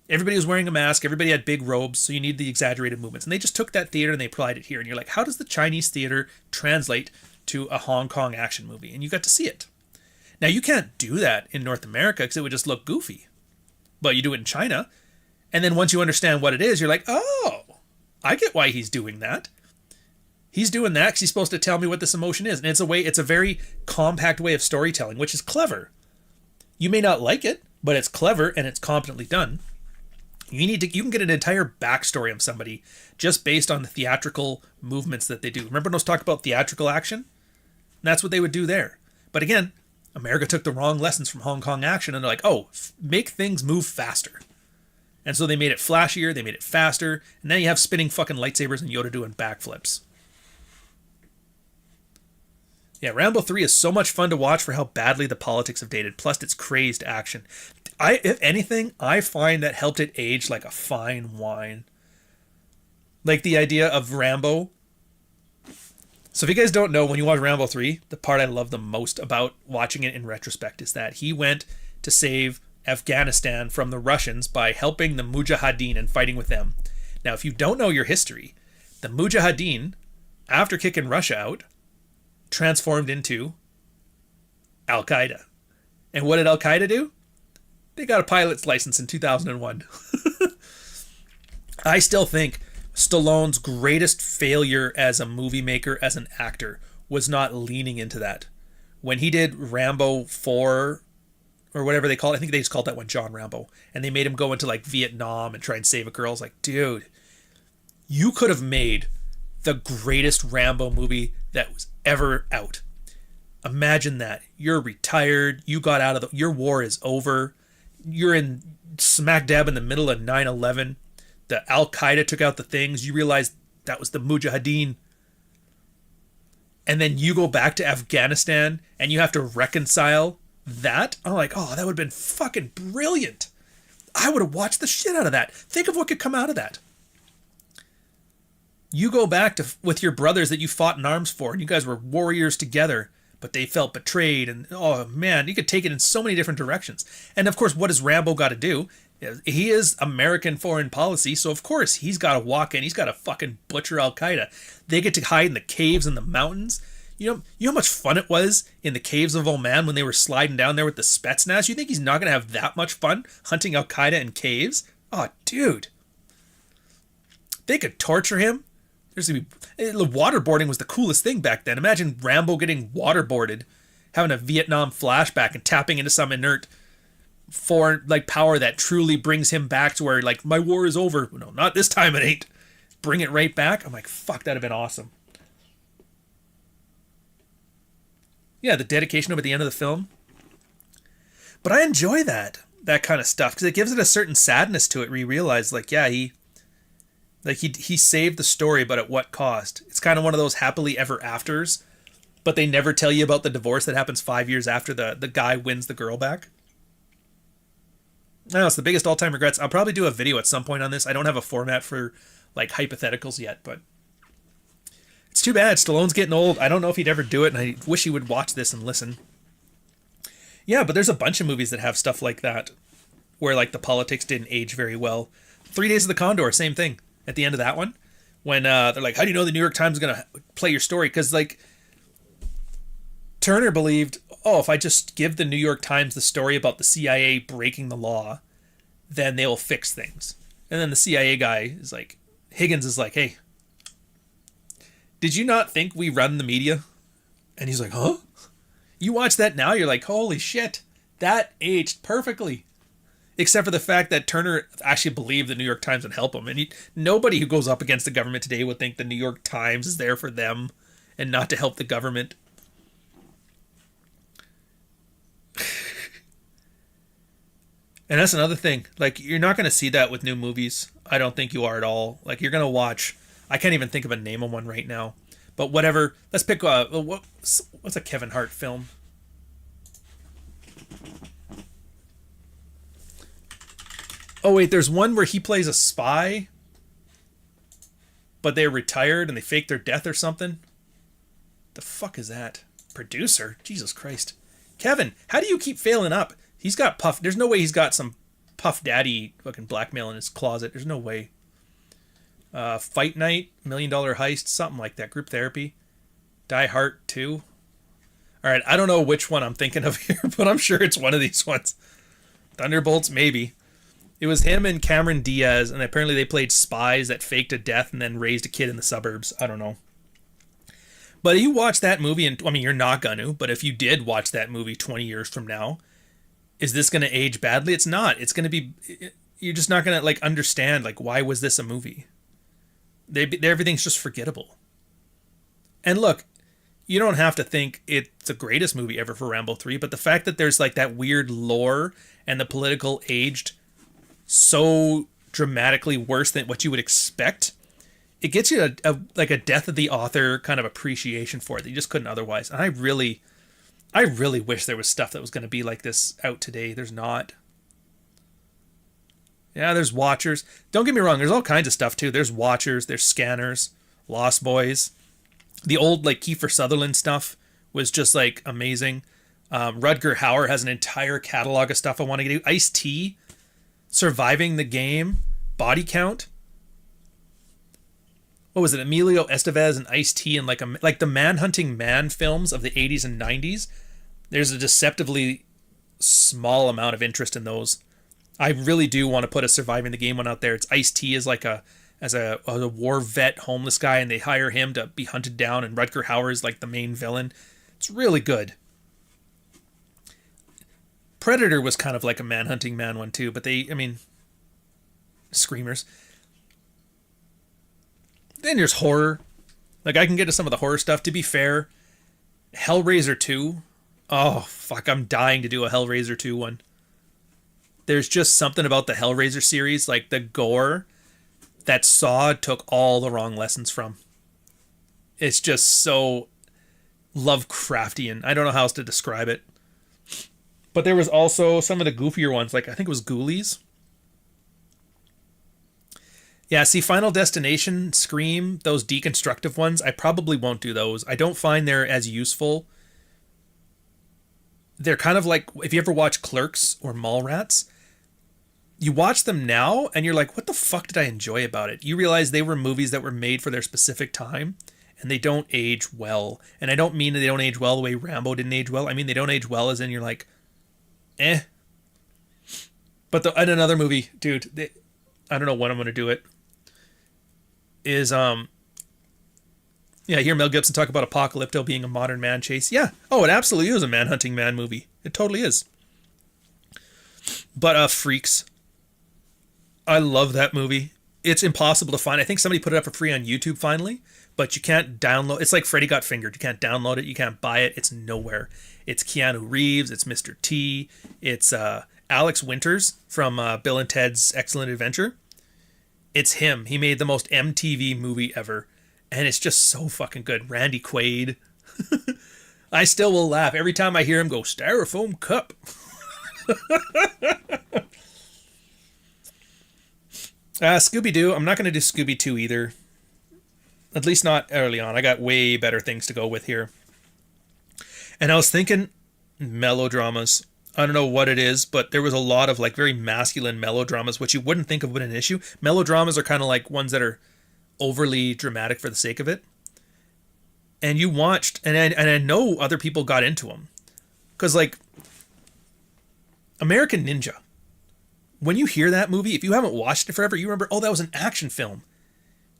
Everybody was wearing a mask. Everybody had big robes, so you need the exaggerated movements. And they just took that theater and they applied it here. And you're like, how does the Chinese theater translate to a Hong Kong action movie? And you got to see it. Now, you can't do that in North America because it would just look goofy. But you do it in China. And then once you understand what it is, you're like, oh, I get why he's doing that. He's doing that because he's supposed to tell me what this emotion is. And it's a very compact way of storytelling, which is clever. You may not like it, but it's clever and it's competently done. You can get an entire backstory of somebody just based on the theatrical movements that they do. Remember when I was talking about theatrical action? That's what they would do there. But again, America took the wrong lessons from Hong Kong action and they're like, oh, make things move faster. And so they made it flashier, they made it faster, and now you have spinning fucking lightsabers and Yoda doing backflips. Yeah, Rambo 3 is so much fun to watch for how badly the politics have dated, plus its crazed action. If anything, I find that helped it age like a fine wine. Like the idea of Rambo. So if you guys don't know, when you watch Rambo 3, the part I love the most about watching it in retrospect is that he went to save Afghanistan from the Russians by helping the Mujahideen and fighting with them. Now, if you don't know your history, the Mujahideen, after kicking Russia out, transformed into Al-Qaeda. And what did Al-Qaeda do? They got a pilot's license in 2001. I still think Stallone's greatest failure as a movie maker, as an actor, was not leaning into that. When he did Rambo 4, or whatever they call it, I think they just called that one John Rambo, and they made him go into like Vietnam and try and save a girl. I was like, dude, you could have made the greatest Rambo movie that was ever out. Imagine that. You're retired. You got out of your war is over. You're in smack dab in the middle of 9/11. The Al-Qaeda took out the things. You realize that was the Mujahideen. And then you go back to Afghanistan and you have to reconcile that. I'm like, oh, that would have been fucking brilliant. I would have watched the shit out of that. Think of what could come out of that. You go back with your brothers that you fought in arms for, and you guys were warriors together, but they felt betrayed, and oh man, you could take it in so many different directions. And of course, what does Rambo got to do? He is American foreign policy, so of course he's got to walk in, he's got to fucking butcher Al-Qaeda. They get to hide in the caves and the mountains. You know how much fun it was in the caves of Oman when they were sliding down there with the Spetsnaz? You think he's not going to have that much fun hunting Al-Qaeda in caves? Oh, dude. They could torture him. Waterboarding was the coolest thing back then. Imagine Rambo getting waterboarded, having a Vietnam flashback and tapping into some inert foreign power that truly brings him back to where my war is over. No, not this time it ain't. Bring it right back. I'm like, fuck, that'd have been awesome. Yeah, the dedication over the end of the film. But I enjoy that kind of stuff because it gives it a certain sadness to it where you realize he saved the story, but at what cost? It's kind of one of those happily ever afters, but they never tell you about the divorce that happens 5 years after the guy wins the girl back. I know, it's the biggest all-time regrets. I'll probably do a video at some point on this. I don't have a format for hypotheticals yet, but it's too bad. Stallone's getting old. I don't know if he'd ever do it, and I wish he would watch this and listen. Yeah, but there's a bunch of movies that have stuff like that, where the politics didn't age very well. 3 Days of the Condor, same thing. At the end of that one, when they're like, how do you know the New York Times is going to play your story? Because Turner believed, oh, if I just give the New York Times the story about the CIA breaking the law, then they will fix things. And then the CIA guy is like, Higgins is like, hey, did you not think we run the media? And he's like, huh? You watch that now, you're like, holy shit, that aged perfectly. Except for the fact that Turner actually believed the New York Times would help him. And nobody who goes up against the government today would think the New York Times is there for them and not to help the government. And that's another thing. You're not going to see that with new movies. I don't think you are at all. You're going to watch... I can't even think of a name of one right now. But whatever. Let's pick... what's a Kevin Hart film? Oh wait, there's one where he plays a spy, but they're retired and they fake their death or something. The fuck is that? Producer? Jesus Christ. Kevin, how do you keep failing up? He's got Puff. There's no way he's got some Puff Daddy fucking blackmail in his closet. There's no way. Fight Night, $1 Million Heist, something like that. Group Therapy. Die Hard 2. Alright, I don't know which one I'm thinking of here, but I'm sure it's one of these ones. Thunderbolts, maybe. It was him and Cameron Diaz, and apparently they played spies that faked a death and then raised a kid in the suburbs. I don't know. But you watch that movie, and I mean, you're not going to, but if you did watch that movie 20 years from now, is this going to age badly? It's not. It's going to be, you're just not going to, like, understand, like, why was this a movie? Everything's just forgettable. And look, you don't have to think it's the greatest movie ever for Rambo 3, but the fact that there's, like, that weird lore and the political aged so dramatically worse than what you would expect, it gets you like a death of the author kind of appreciation for it that you just couldn't otherwise. And I really wish there was stuff that was going to be like this out today. There's not. Yeah, there's Watchers. Don't get me wrong, there's all kinds of stuff too. There's Watchers, there's Scanners, Lost Boys. The old like Kiefer Sutherland stuff was just like amazing. Rutger Hauer has an entire catalog of stuff I want to get to. Ice-T, Surviving the Game, Body Count. What was it? Emilio Estevez and Ice-T and like the Manhunting Man films of the 80s and 90s. There's a deceptively small amount of interest in those. I really do want to put a Surviving the Game one out there. It's Ice-T as like a war vet homeless guy, and they hire him to be hunted down, and Rutger Hauer is like the main villain. It's really good. Predator was kind of like a Manhunting Man one too, but Screamers. Then there's horror. Like, I can get to some of the horror stuff. To be fair, Hellraiser 2. Oh, fuck, I'm dying to do a Hellraiser 2 one. There's just something about the Hellraiser series, like the gore, that Saw took all the wrong lessons from. It's just so Lovecraftian. I don't know how else to describe it. But there was also some of the goofier ones, like I think it was Ghoulies. Yeah, see, Final Destination, Scream, those deconstructive ones, I probably won't do those. I don't find they're as useful. They're kind of like, if you ever watch Clerks or Mallrats, you watch them now and you're like, what the fuck did I enjoy about it? You realize they were movies that were made for their specific time, and they don't age well. And I don't mean that they don't age well the way Rambo didn't age well. I mean they don't age well as in you're like, eh. But and another movie, dude, I don't know when I'm going to do it, is, I hear Mel Gibson talk about Apocalypto being a modern man chase. Yeah. Oh, it absolutely is a Man-Hunting Man movie. It totally is. But Freaks. I love that movie. It's impossible to find. I think somebody put it up for free on YouTube finally, but you can't download. It's like Freddy Got Fingered. You can't download it. You can't buy it. It's nowhere. It's Keanu Reeves. It's Mr. T. It's Alex Winters from Bill and Ted's Excellent Adventure. It's him. He made the most MTV movie ever. And it's just so fucking good. Randy Quaid. I still will laugh every time I hear him go, Styrofoam cup. Scooby-Doo. I'm not going to do Scooby 2 either. At least not early on. I got way better things to go with here. And I was thinking melodramas. I don't know what it is, but there was a lot of like very masculine melodramas, which you wouldn't think of with an issue. Melodramas are kind of like ones that are overly dramatic for the sake of it. And you watched, and I know other people got into them. Because like, American Ninja. When you hear that movie, if you haven't watched it forever, you remember, oh, that was an action film.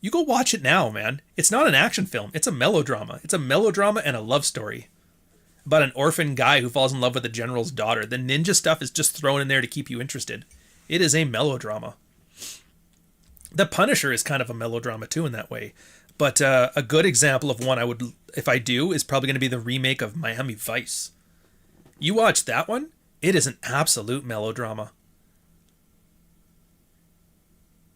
You go watch it now, man. It's not an action film. It's a melodrama. It's a melodrama and a love story about an orphan guy who falls in love with the general's daughter. The ninja stuff is just thrown in there to keep you interested. It is a melodrama. The Punisher is kind of a melodrama too in that way. But a good example of one I would, if I do, is probably going to be the remake of Miami Vice. You watch that one, it is an absolute melodrama.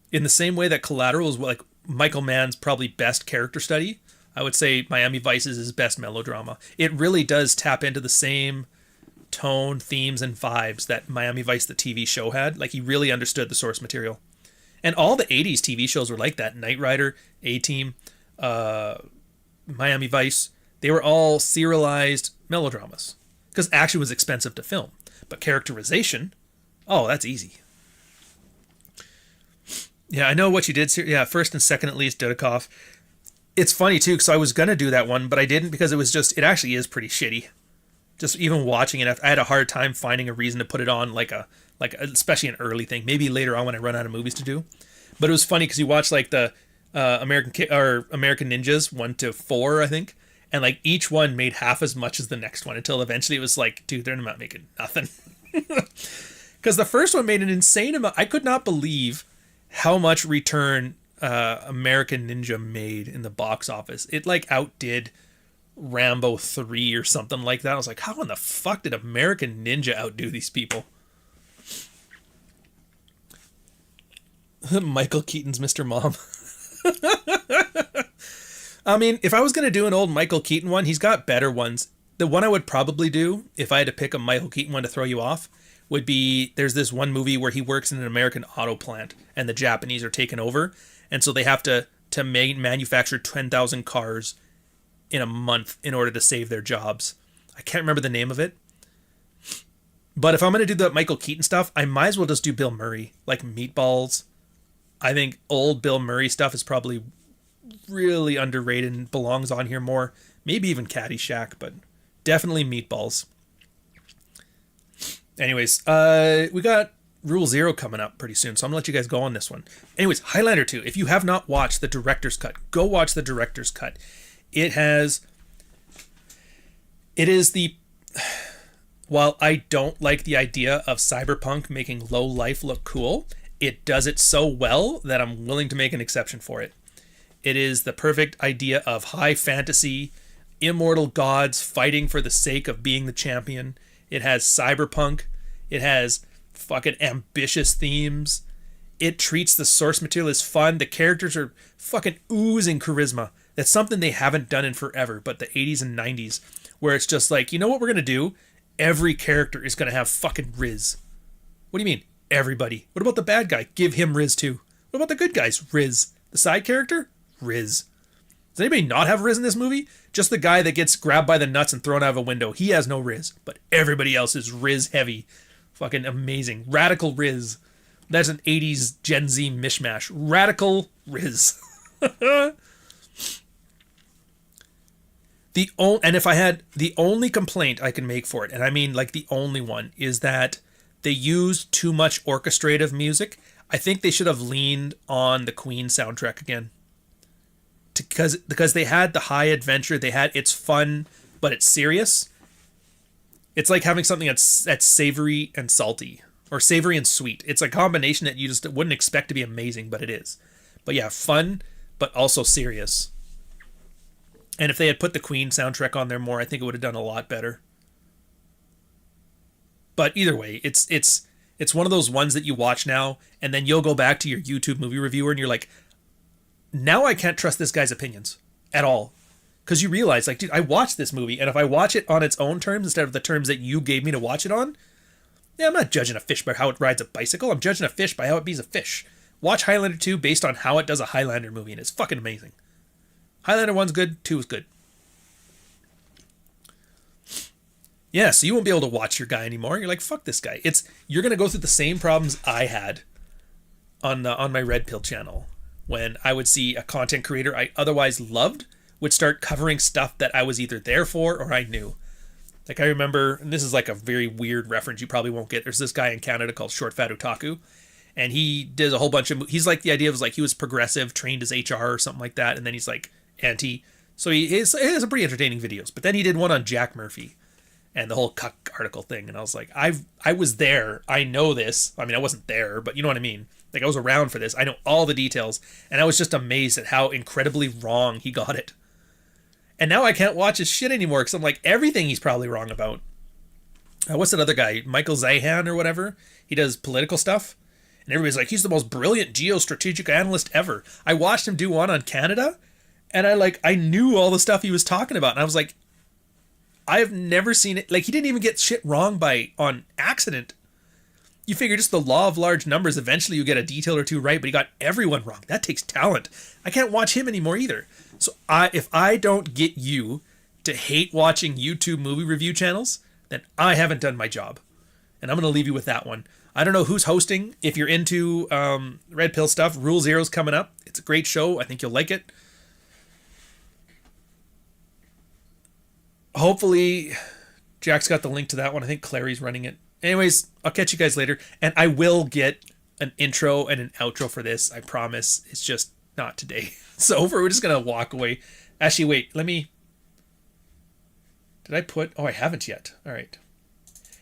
In the same way that Collateral is like Michael Mann's probably best character study, I would say Miami Vice is his best melodrama. It really does tap into the same tone, themes, and vibes that Miami Vice, the TV show, had. Like, he really understood the source material. And all the 80s TV shows were like that. Knight Rider, A-Team, Miami Vice. They were all serialized melodramas. Because action was expensive to film. But characterization, oh, that's easy. Yeah, I know what you did. Yeah, first and second at least, Dudikoff. It's funny, too, because I was going to do that one, but I didn't because it actually is pretty shitty. Just even watching it, I had a hard time finding a reason to put it on, especially an early thing. Maybe later on when I run out of movies to do. But it was funny because you watch like the American Ninjas 1 to 4, I think, and like each one made half as much as the next one until eventually it was like, dude, they're not making nothing. Because the first one made an insane amount. I could not believe how much return American Ninja made in the box office. It like outdid Rambo 3 or something like that. I was like, how in the fuck did American Ninja outdo these people? Michael Keaton's Mr. Mom. I mean, if I was going to do an old Michael Keaton one, he's got better ones. The one I would probably do, if I had to pick a Michael Keaton one to throw you off, would be, there's this one movie where he works in an American auto plant and the Japanese are taken over. And so they have to manufacture 10,000 cars in a month in order to save their jobs. I can't remember the name of it. But if I'm going to do the Michael Keaton stuff, I might as well just do Bill Murray, like Meatballs. I think old Bill Murray stuff is probably really underrated and belongs on here more. Maybe even Caddyshack, but definitely Meatballs. Anyways, we got Rule 0 coming up pretty soon, so I'm going to let you guys go on this one. Anyways, Highlander 2. If you have not watched the director's cut, go watch the director's cut. While I don't like the idea of cyberpunk making low life look cool, it does it so well that I'm willing to make an exception for it. It is the perfect idea of high fantasy, immortal gods fighting for the sake of being the champion. It has cyberpunk. It has fucking ambitious themes. It treats the source material as fun. The characters are fucking oozing charisma. That's something they haven't done in forever, but the 80s and 90s, where it's just like, you know what we're going to do? Every character is going to have fucking Riz. What do you mean? Everybody. What about the bad guy? Give him Riz too. What about the good guys? Riz. The side character? Riz. Does anybody not have Riz in this movie? Just the guy that gets grabbed by the nuts and thrown out of a window. He has no Riz, but everybody else is Riz heavy. Fucking amazing. Radical Riz. That's an 80s Gen Z mishmash. Radical Riz. And if I had the only complaint I can make for it, and I mean like the only one, is that they use too much orchestrative music. I think they should have leaned on the Queen soundtrack again. Because they had the high adventure, it's fun, but it's serious. It's like having something that's savory and salty, or savory and sweet. It's a combination that you just wouldn't expect to be amazing, but it is. But yeah, fun, but also serious. And if they had put the Queen soundtrack on there more, I think it would have done a lot better. But either way, it's one of those ones that you watch now, and then you'll go back to your YouTube movie reviewer, and you're like, now I can't trust this guy's opinions at all. Because you realize, like, dude, I watched this movie, and if I watch it on its own terms instead of the terms that you gave me to watch it on, yeah, I'm not judging a fish by how it rides a bicycle. I'm judging a fish by how it bees a fish. Watch Highlander 2 based on how it does a Highlander movie, and it's fucking amazing. Highlander 1's good, 2 is good. Yeah, so you won't be able to watch your guy anymore. You're like, fuck this guy. You're going to go through the same problems I had on my Red Pill channel, when I would see a content creator I otherwise loved would start covering stuff that I was either there for or I knew. Like I remember, and this is like a very weird reference you probably won't get. There's this guy in Canada called Short Fat Otaku, and he did a whole bunch of, he's like, the idea was like he was progressive, trained as HR or something like that, and then he's like anti. So he has some pretty entertaining videos. But then he did one on Jack Murphy and the whole cuck article thing, and I was like, I was there. I know this. I mean, I wasn't there, but you know what I mean. Like, I was around for this. I know all the details, and I was just amazed at how incredibly wrong he got it. And now I can't watch his shit anymore, because I'm like, everything he's probably wrong about. What's that other guy? Michael Zahan or whatever? He does political stuff. And everybody's like, he's the most brilliant geostrategic analyst ever. I watched him do one on Canada, and I knew all the stuff he was talking about. And I was like, I have never seen it. Like, he didn't even get shit wrong on accident. You figure just the law of large numbers, eventually you get a detail or two right, but he got everyone wrong. That takes talent. I can't watch him anymore either. So if I don't get you to hate watching YouTube movie review channels, then I haven't done my job. And I'm going to leave you with that one. I don't know who's hosting. If you're into Red Pill stuff, Rule Zero's coming up. It's a great show. I think you'll like it. Hopefully, Jack's got the link to that one. I think Clary's running it. Anyways, I'll catch you guys later. And I will get an intro and an outro for this. I promise. It's just not today. So we're just going to walk away. Actually, wait. Let me... Did I put... Oh, I haven't yet. All right.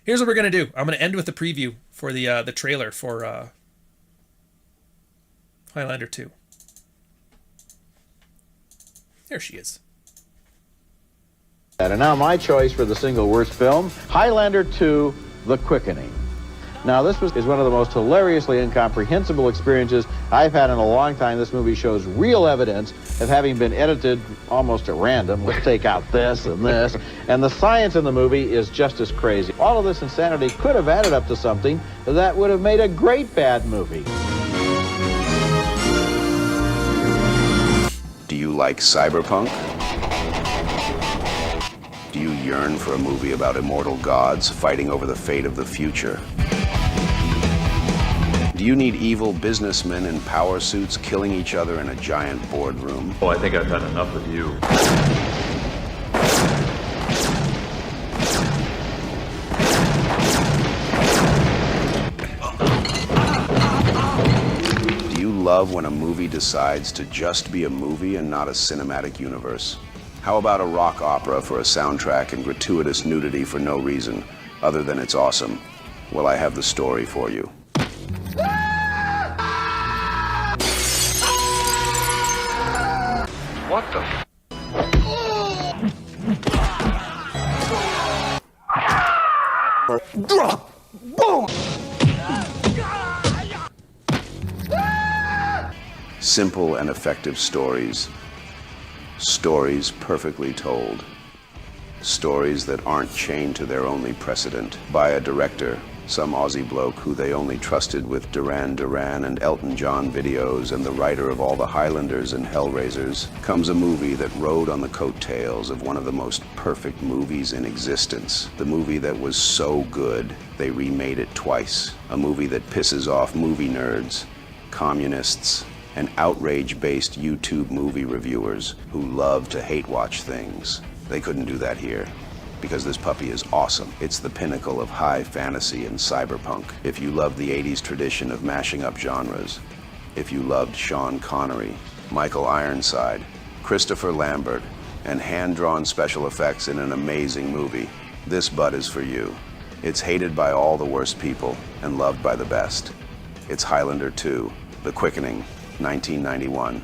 Here's what we're going to do. I'm going to end with the preview for the trailer for Highlander 2. There she is. And now my choice for the single worst film, Highlander 2, The Quickening. Now this is one of the most hilariously incomprehensible experiences I've had in a long time. This movie shows real evidence of having been edited almost at random. Let's take out this and this. And the science in the movie is just as crazy. All of this insanity could have added up to something that would have made a great bad movie. Do you like cyberpunk? Do you yearn for a movie about immortal gods fighting over the fate of the future? Do you need evil businessmen in power suits killing each other in a giant boardroom? Oh, I think I've had enough of you. Do you love when a movie decides to just be a movie and not a cinematic universe? How about a rock opera for a soundtrack and gratuitous nudity for no reason, other than it's awesome? Well, I have the story for you. What the? Drop! Boom! Simple and effective stories. Stories perfectly told. Stories that aren't chained to their only precedent by a director, some Aussie bloke who they only trusted with Duran Duran and Elton John videos, and the writer of all the Highlanders and Hellraisers, comes a movie that rode on the coattails of one of the most perfect movies in existence. The movie that was so good, they remade it twice. A movie that pisses off movie nerds, communists, and outrage-based YouTube movie reviewers who love to hate-watch things. They couldn't do that here, because this puppy is awesome. It's the pinnacle of high fantasy and cyberpunk. If you love the 80s tradition of mashing up genres, if you loved Sean Connery, Michael Ironside, Christopher Lambert, and hand-drawn special effects in an amazing movie, this butt is for you. It's hated by all the worst people and loved by the best. It's Highlander 2, The Quickening, 1991.